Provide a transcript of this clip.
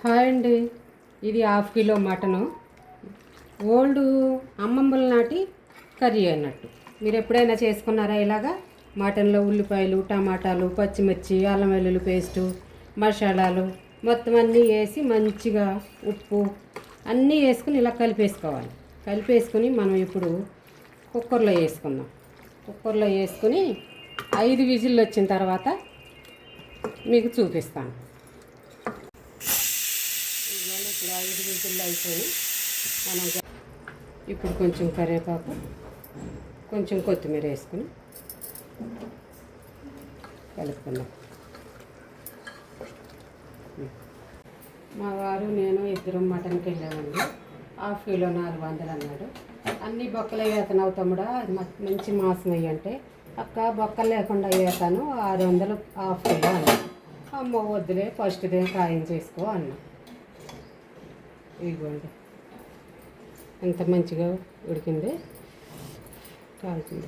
Hi అండి. ఇది half kilo mutton. Old అమ్మమ్మల నాటి కర్రీ అన్నట్టు. మీరు ఎప్పుడైనా చేసుకున్నారా ఇలాగా? మటన్లో ఉల్లిపాయలు, టమాటాలు, పచ్చిమిర్చి, అల్లం వెల్లుల్లి పేస్టు, మసాలాలు మొత్తం అన్నీ వేసి మంచిగా ఉప్పు అన్నీ వేసుకుని ఇలా కలిపేసుకోవాలి. కలిపేసుకుని మనం ఇప్పుడు కుక్కర్లో వేసుకుందాం. కుక్కర్లో వేసుకుని 5 విజిల్లు వచ్చిన తర్వాత మీకు చూపిస్తాను. ఇప్పుడు 5 విజిల్లు అయిపోయి మనం ఇప్పుడు కొంచెం కరివేపాకు, కొంచెం కొత్తిమీర వేసుకుని కలుపుకుందాం. మా వారు నేను ఇద్దరం మటన్కి వెళ్ళామండి. హాఫ్ కిలో 400 అన్నాడు. అన్ని బొక్కలు వేతను అవుతాముడా, మంచి మాంసం అయ్యంటే అక్క బొక్కలు లేకుండా వేతాను 600 హాఫ్ కిలో అన్నాడు. అమ్మ వద్దులే ఫస్ట్దే ఖాయం చేసుకో అన్నా. ఇదిగోండి ఎంత మంచిగా ఉడికింది, కాల్చింది.